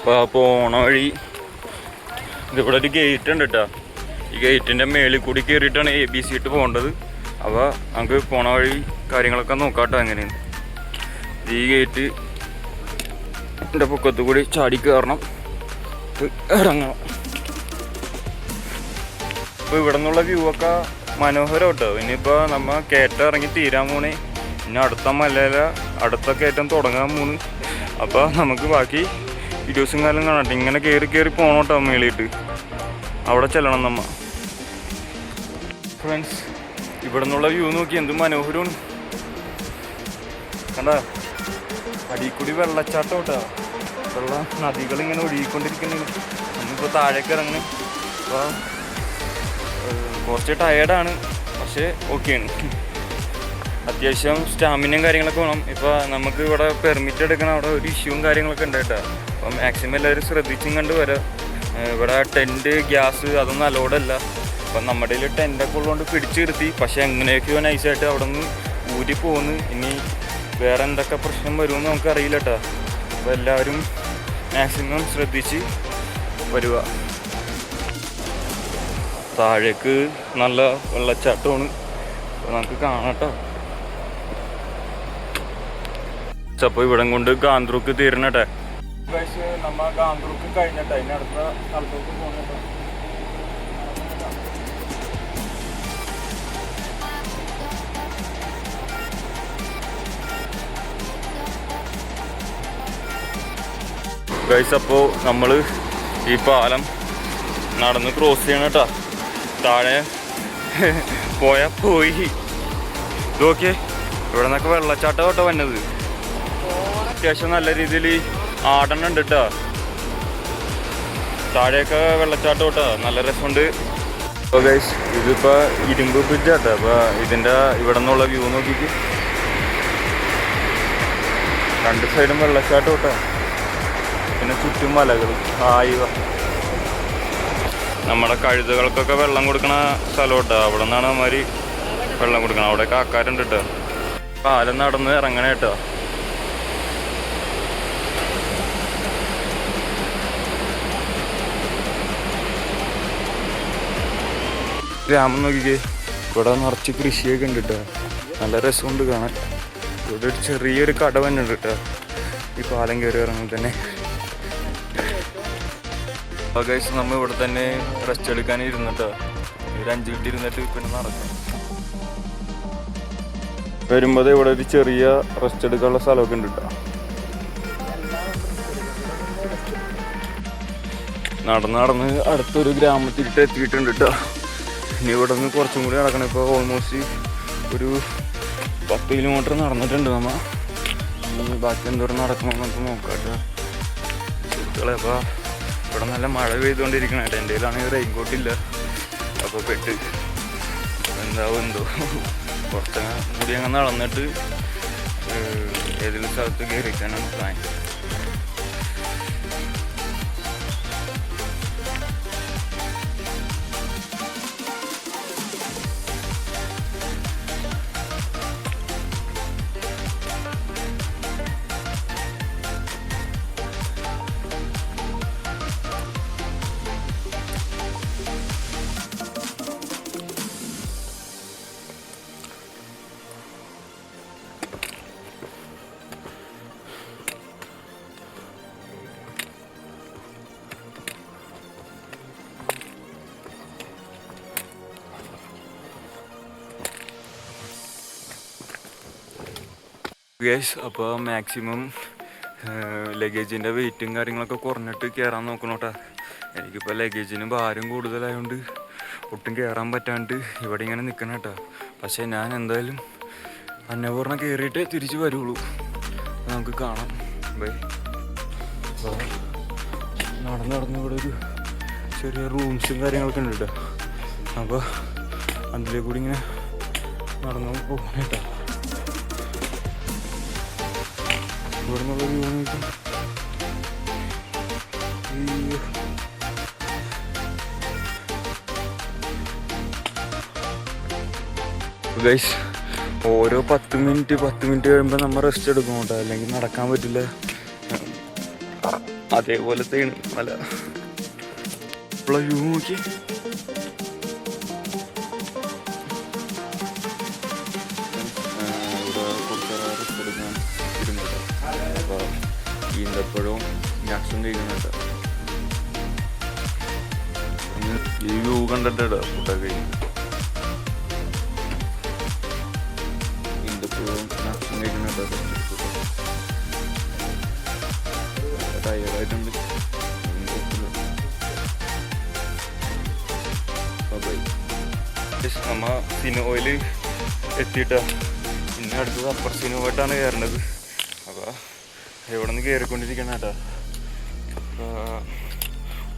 അപ്പോൾ ആ പോണ വഴി ഇതിവിടെ ഒരു ഗേറ്റ് ഉണ്ട് കേട്ടോ. ഈ ഗേറ്റിൻ്റെ മേളിൽ കൂടി കയറിയിട്ടാണ് ABC ഇട്ട് പോകേണ്ടത്. അപ്പോൾ നമുക്ക് പോണ വഴി കാര്യങ്ങളൊക്കെ നോക്കാം കേട്ടോ. എങ്ങനെയാണ് ഈ ഗേറ്റ് എൻ്റെ പൊക്കത്ത് കൂടി ചാടി കയറണം, ഇറങ്ങണം. അപ്പോൾ ഇവിടെ നിന്നുള്ള വ്യൂ ഒക്കെ മനോഹരം കേട്ടോ. ഇനിയിപ്പോൾ നമ്മൾ കയറ്റം ഇറങ്ങി തീരാൻ പോണേ. ഇനി അടുത്ത മലയില അടുത്ത കയറ്റം തുടങ്ങാൻ പോണ്. അപ്പോൾ നമുക്ക് ബാക്കി വീഡിയോസും കാലം കാണട്ടെ. ഇങ്ങനെ കയറി പോകണം കേട്ടോ മേളിയിട്ട്. അവിടെ ചെല്ലണം നമ്മ. ഫ്രണ്ട്സ്, ഇവിടെ നിന്നുള്ള വ്യൂ നോക്കി എന്ത് മനോഹരമാണ്. കണ്ട അടിയിൽ കൂടി വെള്ളച്ചാട്ടം കേട്ടോ. വെള്ള നദികളിങ്ങനെ ഒഴുകിക്കൊണ്ടിരിക്കുന്നത്. നമ്മളിപ്പോൾ താഴേക്ക് ഇറങ്ങി. അപ്പോൾ കുറച്ച് ടയേർഡാണ്, പക്ഷേ ഓക്കെയാണ്. അത്യാവശ്യം സ്റ്റാമിനയും കാര്യങ്ങളൊക്കെ വേണം. ഇപ്പോൾ നമുക്ക് ഇവിടെ പെർമിറ്റ് എടുക്കണം. അവിടെ ഒരു ഇഷ്യൂവും കാര്യങ്ങളൊക്കെ ഉണ്ട് കേട്ടോ. അപ്പോൾ മാക്സിമം എല്ലാവരും ശ്രദ്ധിച്ചും കണ്ട് വരാം. ഇവിടെ ടെൻറ്റ് ഗ്യാസ് അതൊന്നും അലോഡല്ല. അപ്പം നമ്മുടെ കയ്യിൽ ടെൻറ്റൊക്കെ ഉള്ളതുകൊണ്ട് പിടിച്ചു നിർത്തി. പക്ഷേ എങ്ങനെയൊക്കെയോ നൈസായിട്ട് അവിടെ നിന്ന് ഊരി പോകുന്നു. ഇനി വേറെ എന്തൊക്കെ പ്രശ്നം വരുമെന്ന് നമുക്കറിയില്ല കേട്ടോ. അപ്പോൾ എല്ലാവരും മാക്സിമം ശ്രദ്ധിച്ച് വരിക. താഴേക്ക് നല്ല വെള്ളച്ചാട്ടമാണ്. അപ്പോൾ നമുക്ക് കാണാം കേട്ടോ. അപ്പോൾ ഇവിടം കൊണ്ട് ഗാന്ത്രൂക്ക് തീരണട്ടെ. നമ്മ ഗാന്ത്രൂക്ക് കഴിഞ്ഞിട്ട് അതിന് അടുത്ത സ്ഥലത്തേക്ക് പോകണട്ടോ. ഗൈസ്, അപ്പോൾ നമ്മൾ ഈ പാലം നടന്ന് ക്രോസ് ചെയ്യണം കേട്ടോ. താഴെ പോയാൽ പോയി. ഇതൊക്കെ ഇവിടെ നിന്നൊക്കെ വെള്ളച്ചാട്ടം കേട്ടോ വന്നത്. അത്യാവശ്യം നല്ല രീതിയിൽ ആടണുണ്ട് കേട്ടോ. താഴെയൊക്കെ വെള്ളച്ചാട്ടം കേട്ടോ. നല്ല രസമുണ്ട്. അപ്പോൾ ഗൈസ്, ഇതിപ്പോൾ ഇരുമ്പ് ബ്രിഡ്ജ് കേട്ടോ. അപ്പോൾ ഇതിൻ്റെ ഇവിടെ നിന്നുള്ള വ്യൂ നോക്കിക്ക്. രണ്ട് സൈഡും വെള്ളച്ചാട്ടം കേട്ടോ. പിന്നെ ചുറ്റും മലകൾ. നമ്മുടെ കഴുതകൾക്കൊക്കെ വെള്ളം കൊടുക്കണ സ്ഥലം കേട്ടോ. അവിടെ നിന്നാണ് അവന്മാർ വെള്ളം കൊടുക്കണം. അവിടെയൊക്കെ ആൾക്കാരുണ്ട് കേട്ടോ. പാലം നടന്ന് ഇറങ്ങണേ കേട്ടോ. ഗ്രാമം നോക്കിക്കേ. ഇവിടെ നിറച്ച് കൃഷിയൊക്കെ ഉണ്ട് കേട്ടോ. നല്ല രസമുണ്ട് കാണാൻ. ഇവിടെ ഒരു ചെറിയൊരു കട തന്നെ ഉണ്ട് കേട്ടോ. ഈ പാലം കയറി ഇറങ്ങുമ്പോൾ തന്നെ. അപ്പോൾ ഗൈസ്, നമ്മൾ ഇവിടെ തന്നെ റെസ്റ്റ് എടുക്കാൻ ഇരുന്നിട്ടോ. ഒരു 5 മിനിറ്റ് ഇരുന്നിട്ട് പിന്നെ നടക്കാം. വരുമ്പോൾ ഇവിടെ ഒരു ചെറിയ റെസ്റ്റ് എടുക്കാനുള്ള സ്ഥലമൊക്കെ ഉണ്ട് കേട്ടോ. നടന്ന് അടുത്തൊരു ഗ്രാമത്തിലിട്ട് എത്തിയിട്ടുണ്ട് കേട്ടോ. ഇനി ഇവിടെ നിന്ന് കുറച്ചും കൂടി നടക്കണം. ഇപ്പോൾ ഓൾമോസ്റ്റ് ഒരു 10 കിലോമീറ്റർ നടന്നിട്ടുണ്ട് നമ്മൾ. ഇനി ബാക്കി എന്തോരം നടക്കണം നമുക്ക് നോക്കാം കേട്ടോ സുഹൃത്തുക്കളെ. അപ്പോൾ ഇവിടെ നല്ല മഴ പെയ്തുകൊണ്ടിരിക്കണം കേട്ടോ. എൻ്റെ കയ്യിലാണെങ്കിൽ റെയിൻകോട്ടില്ല. അപ്പോൾ പെട്ട് എന്താവും എന്തോ. കുറച്ച് കൂടി അങ്ങനെ നടന്നിട്ട് ഏതെങ്കിലും സ്ഥലത്ത് കയറിക്കാനാണ് പ്ലാൻ. ഗൈസ്, അപ്പോൾ മാക്സിമം ലഗേജിൻ്റെ വെയിറ്റും കാര്യങ്ങളൊക്കെ കുറഞ്ഞിട്ട് കയറാൻ നോക്കണം കേട്ടോ. എനിക്കിപ്പോൾ ലഗേജിന് ഭാരം കൂടുതലായതുകൊണ്ട് ഒട്ടും കയറാൻ പറ്റാണ്ട് ഇവിടെ ഇങ്ങനെ നിൽക്കണം കേട്ടോ. പക്ഷേ ഞാൻ എന്തായാലും അന്നപൂർണ്ണ കയറിയിട്ടേ തിരിച്ച് വരുള്ളൂ. നമുക്ക് കാണാം. ബൈ. അപ്പോൾ നടന്ന് ഇവിടെ ഒരു ചെറിയ റൂംസും കാര്യങ്ങളൊക്കെ ഉണ്ട് കേട്ടോ. അപ്പോൾ അതിലേ കൂടി ഇങ്ങനെ നടന്നു പോകണം കേട്ടോ. ഇവിടെ നിന്നുള്ള വ്യൂ നോക്കി. ഗൈസ്, ഓരോ 10 മിനിറ്റ് കഴിയുമ്പോൾ നമ്മൾ റെസ്റ്റ് എടുക്കും കേട്ടോ. അല്ലെങ്കിൽ നടക്കാൻ പറ്റില്ല. അതേപോലത്തെയാണ് മല. വ്യൂ നോക്കി. ഇവിടെ കുറച്ചേറെ റെസ്റ്റ് എടുക്കാൻ ഇരുന്നത്. അപ്പോൾ ഈന്തപ്പഴവും നട്ട്സും കഴിക്കുന്നുണ്ട്. ഈ വ്യൂ കണ്ടിട്ടാണ് ഫുഡൊക്കെ കഴിക്കുന്നത്. ഈന്തപ്പഴവും നട്ട്സും കഴിക്കുന്നുണ്ട്. ടയർഡായിട്ടുണ്ട്. നമ്മ സിനോയിൽ എത്തിയിട്ടാ. പിന്നെ അടുത്തത് അപ്പർ സിനോവായിട്ടാണ് കയറേണ്ടത്. അപ്പോൾ എവിടെ നിന്ന് കയറിക്കൊണ്ടിരിക്കണം കേട്ടോ.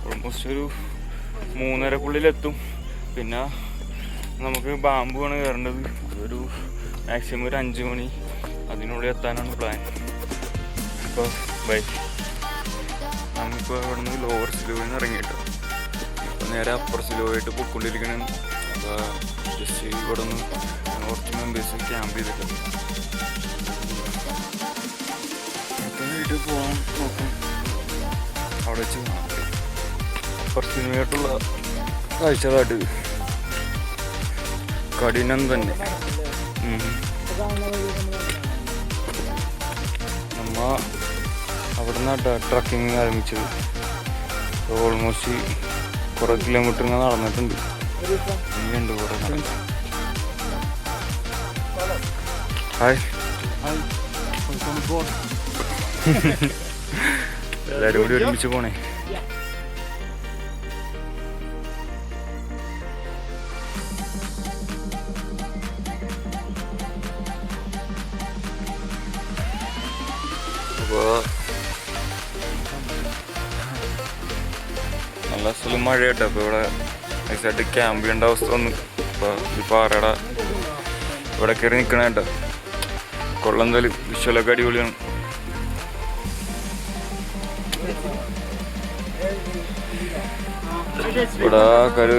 ഓൾമോസ്റ്റ് ഒരു 3:30-ക്കുള്ളിലെത്തും. പിന്നെ നമുക്ക് ബാമ്പുവാണ് കയറേണ്ടത്. ഒരു മാക്സിമം ഒരു 5 മണി അതിനുള്ളിൽ എത്താനാണ് പ്ലാൻ. അപ്പോൾ ബൈ. നമ്മളിപ്പോൾ ഇവിടെ നിന്ന് ലോവർ സിലോയിൽ നിന്ന് ഇറങ്ങിയിട്ടോ. ഇപ്പോൾ നേരെ അപ്പർ സിലോയായിട്ട് പൊയ്ക്കൊണ്ടിരിക്കണം. അപ്പോൾ ജസ്റ്റ് ഇവിടെ നിന്ന് കുറച്ച് മെമ്പേഴ്സ് ക്യാമ്പ് ചെയ്തിട്ടുണ്ട്. ഇപ്പം വീട്ടിൽ പോകാൻ നോക്കും. അവിടെ വെച്ച് അപ്പർ സിലോയായിട്ടുള്ള കാഴ്ചകളായിട്ട് കഠിനം തന്നെ. നമ്മ അവിടെ നിന്നാണ് ട്രക്കിങ് ആരംഭിച്ചത്. ഓൾമോസ്റ്റ് കുറേ കിലോമീറ്റർ ഇങ്ങനെ നടന്നിട്ടുണ്ട്. ഇനിയുണ്ട് കുറേ. ഹായ്, എല്ലാവരും കൂടി ഒരുമിച്ച് പോണേ. അപ്പോൾ നല്ല സ്ഥലം മഴ കേട്ടോ. അപ്പോൾ ഇവിടെ നൈസായിട്ട് ക്യാമ്പ് ചെയ്യേണ്ട അവസ്ഥ വന്നു. അപ്പോൾ ഈ പാറയുടെ ഇവിടെ കയറി നിൽക്കണ കേട്ടോ. കൊള്ളം എന്തായാലും വിഷ്വലൊക്കെ അടിപൊളിയാണ്. ഇവിടെ ആൾക്കാർ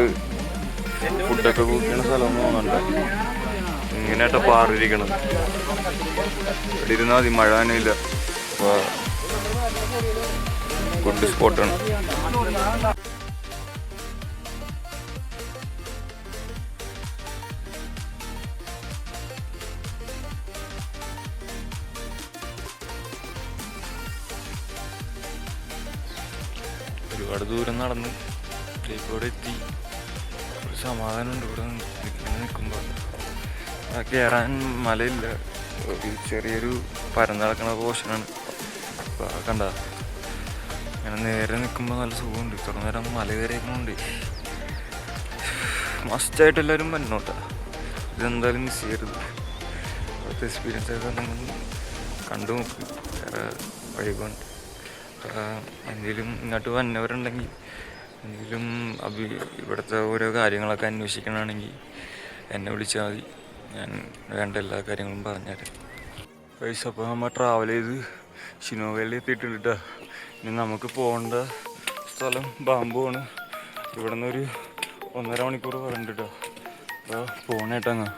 ഫുഡൊക്കെ കുക്കിക്കുന്ന സ്ഥലം തോന്നുന്നുണ്ട്. ഇങ്ങനെയാട്ടോ പാറിയിരിക്കണം. ഇവിടെ ഇരുന്നാൽ മതി, മഴ തന്നെ ഇല്ല. അപ്പോൾ ഗുഡ് സ്പോട്ടാണ്. ഒരുപാട് ദൂരം നടന്ന് ഇവിടെ എത്തി. ഒരു സമാധാനമുണ്ട് ഇവിടെ നിൽക്കുമ്പോൾ. കയറാൻ മലയില്ല, ചെറിയൊരു പരന്ന് നടക്കുന്ന പോർഷനാണ്. അപ്പോൾ കണ്ട ഇങ്ങനെ നേരെ നിൽക്കുമ്പോൾ നല്ല സുഖമുണ്ട്. ഇത്ര നേരം മല കയറിയേക്കുന്നുണ്ട്. മസ്റ്റായിട്ട് എല്ലാവരും വന്നോട്ടാ. ഇതെന്തായാലും മിസ് ചെയ്യരുത്. അവിടുത്തെ എക്സ്പീരിയൻസ് ആയിട്ട് നിങ്ങൾ കണ്ടു നോക്ക്. വേറെ വഴികൊണ്ട് എന്തെങ്കിലും ഇങ്ങോട്ട് വന്നവരുണ്ടെങ്കിൽ എന്തെങ്കിലും ഇവിടുത്തെ ഓരോ കാര്യങ്ങളൊക്കെ അന്വേഷിക്കണമെങ്കിൽ എന്നെ വിളിച്ചാൽ മതി. ഞാൻ വേണ്ട എല്ലാ കാര്യങ്ങളും പറഞ്ഞുതരാം. പൈസ അപ്പോൾ നമ്മൾ ട്രാവൽ ചെയ്ത് ഷിനോവയിൽ എത്തിയിട്ടുണ്ട് കേട്ടോ. ഇനി നമുക്ക് പോകേണ്ട സ്ഥലം ബാമ്പുവാണ്. ഇവിടെ നിന്നൊരു 1.5 മണിക്കൂർ പറയുന്നുണ്ട് കേട്ടോ. അപ്പോൾ പോകണേട്ടങ്ങ്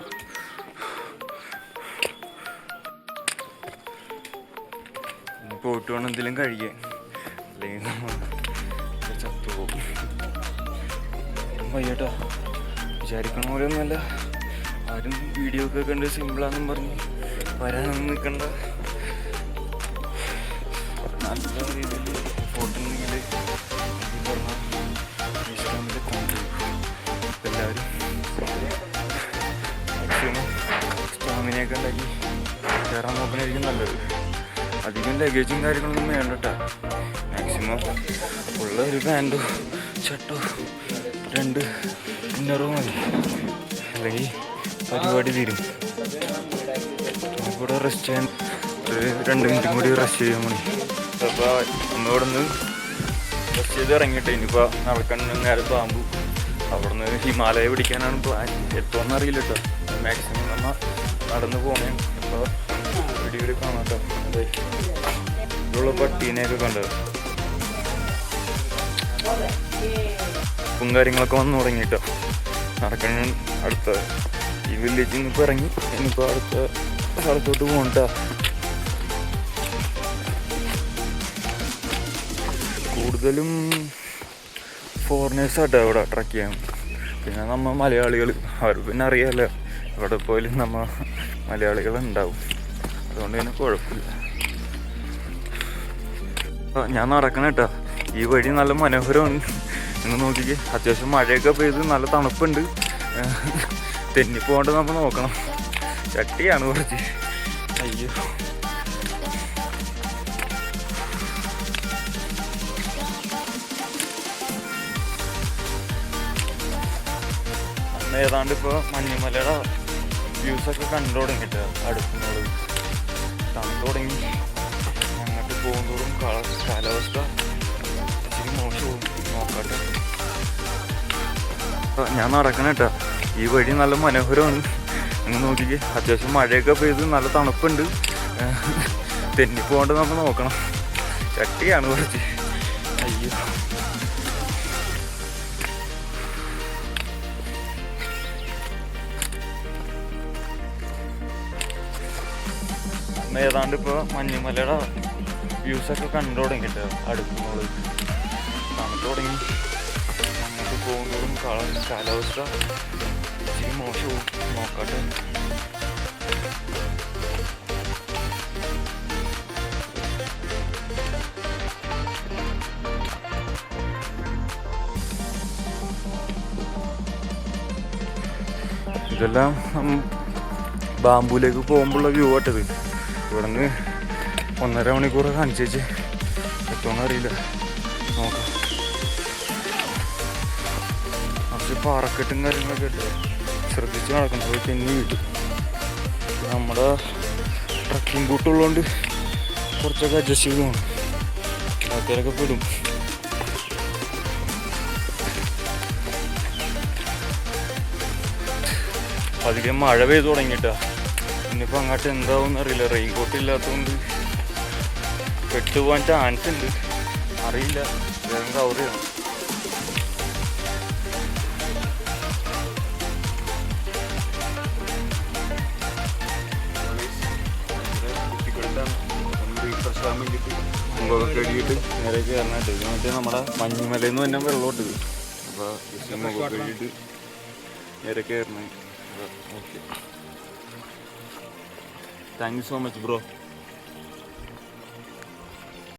പോയിട്ട് വേണം എന്തെങ്കിലും കഴിക്കാൻ, അല്ലെങ്കിൽ നമ്മൾ ചത്തുപോകും. വയ്യട്ടോ, വിചാരിക്കണ പോലെ ഒന്നുമല്ല. ആരും വീഡിയോ ഒക്കെ കണ്ട് സിമ്പിളാണെന്നും പറഞ്ഞ് വരാനൊന്നും നിൽക്കണ്ട. നല്ല രീതിയിൽ ഫോട്ടുണ്ടെങ്കിൽ പറഞ്ഞാൽ ഇൻസ്റ്റാഗ്രാമിൽ കോൺടാക്ട് എല്ലാവരും മാക്സിമം സ്റ്റാമിനയൊക്കെ ഉണ്ടാക്കി കയറാൻ നോക്കണമായിരിക്കും നല്ലത്. അധികം ലഗേജും കാര്യങ്ങളൊന്നും വേണ്ട കേട്ടോ. മാക്സിമം ഉള്ള ഒരു പാൻറ്റോ ഷർട്ടോ 2 ഇന്നറോ മതി, അല്ലെങ്കിൽ പരിപാടി തീരും. നമുക്കിവിടെ റെസ്റ്റ് ചെയ്യാൻ ഒരു 2 മിനിറ്റും കൂടി റെസ്റ്റ് ചെയ്യാൻ മതി. അപ്പോൾ നമ്മളിവിടെ നിന്ന് റെസ്റ്റ് ചെയ്ത് ഇറങ്ങിയിട്ട് ഇനിയിപ്പോൾ നടക്കാൻ നേരെ ബാമ്പു. അവിടെ നിന്ന് ഹിമാലയ പിടിക്കാനാണ് പ്ലാൻ. എത്തുമെന്ന് അറിയില്ല കേട്ടോ. മാക്സിമം നമ്മൾ നടന്ന് പോകണേ. അപ്പോൾ വീഡിയോയിൽ കാണാം കേട്ടോ. ഇവിടെയുള്ള പട്ടീനെയൊക്കെ കണ്ടത് ഉപ്പും കാര്യങ്ങളൊക്കെ വന്ന് തുടങ്ങിയിട്ടോ. നടക്കാൻ അടുത്ത ഈ വില്ലേജിൽ നിന്ന് ഇപ്പോൾ ഇറങ്ങി ഇനിയിപ്പോൾ അടുത്ത സ്ഥലത്തോട്ട് പോകണ്ട. കൂടുതലും ഫോറിനേഴ്സാട്ടോ ഇവിടെ ട്രക്ക് ചെയ്യാൻ. പിന്നെ നമ്മൾ മലയാളികൾ, അവർ പിന്നെ അറിയാമല്ലോ എവിടെ പോയാലും നമ്മൾ മലയാളികളുണ്ടാവും, അതുകൊണ്ട് തന്നെ കുഴപ്പമില്ല. ഞാൻ നടക്കണം കേട്ടോ. ഈ വഴി നല്ല മനോഹരമാണ്. നിങ്ങൾ നോക്കിക്കേ, അത്യാവശ്യം മഴയൊക്കെ പെയ്ത് നല്ല തണുപ്പുണ്ട്. തെന്നിപ്പോണ്ട് നമ്മൾ നോക്കണം. ചട്ടിയാണ് കുറച്ച്. അയ്യോ, അന്ന് ഏതാണ്ട് ഇപ്പോൾ മഞ്ഞുമലയുടെ വ്യൂസൊക്കെ കണ്ടു തുടങ്ങിയിട്ട് അടുത്തുന്നത് തണുത്ത് തുടങ്ങി. അങ്ങോട്ട് പോകുന്നതോറും കാലാവസ്ഥ ഇച്ചിരി മോശവും. നോക്കട്ടെ. ഞാൻ നടക്കണം കേട്ടോ. ഈ വഴി നല്ല മനോഹരമാണ്. നിങ്ങൾ നോക്കിക്കേ, അത്യാവശ്യം മഴയൊക്കെ പെയ്ത് നല്ല തണുപ്പുണ്ട്. തെന്നിപ്പോണ്ട് നമ്മൾ നോക്കണം. ചട്ടിയാണ് കുറച്ച്. അയ്യോ, ഏതാണ്ട് ഇപ്പോൾ മഞ്ഞുമലയുടെ വ്യൂസൊക്കെ കണ്ടു തുടങ്ങിയിട്ട് അടുത്തുന്നത് തണുത്ത് തുടങ്ങി. അങ്ങോട്ട് പോകുന്നതും കാലാവസ്ഥ ഇച്ചിരി മോശവും. നോക്കട്ടെ. ഇതെല്ലാം ബാംബുവിലേക്ക് പോകുമ്പോഴുള്ള വ്യൂ ആട്ടത്. ഇവിടെ നിന്ന് 1.5 മണിക്കൂർ കാണിച്ചേച്ച് എത്തുമെന്ന് അറിയില്ല. നോക്കാം. കുറച്ച് പാറക്കെട്ടും കാര്യങ്ങളൊക്കെ ഇട്ട് ശ്രദ്ധിച്ച് നടക്കണം. പോയി തെന്നി വീട്ടും. നമ്മുടെ ട്രക്കിംഗ് ബൂട്ടുള്ളതുകൊണ്ട് കുറച്ചൊക്കെ അഡ്ജസ്റ്റ് ചെയ്ത് പോകണം. ആൾക്കാരൊക്കെ പെടും. അധികം മഴ പെയ്ത് തുടങ്ങിയിട്ടാ. ഇനിയിപ്പോൾ അങ്ങോട്ട് എന്താവും അറിയില്ല. റെയിൻ കോട്ട് ഇല്ലാത്തതുകൊണ്ട് പെട്ടുപോകാൻ ചാൻസ് ഉണ്ട്. അറിയില്ല, വേഗം കവർ ചെയ്യണം. മുഖമൊക്കെ കഴുകിയിട്ട് നേരെ കയറാനായിട്ട്. ഇത് മറ്റേ നമ്മുടെ മഞ്ഞുമലയിൽ നിന്ന് തന്നെ വെള്ളോട്ടത്. അപ്പോൾ ജസ്റ്റ് മുഖമൊക്കെ കഴുകിയിട്ട് നേരെ കയറണം. Okay, thank you so much bro.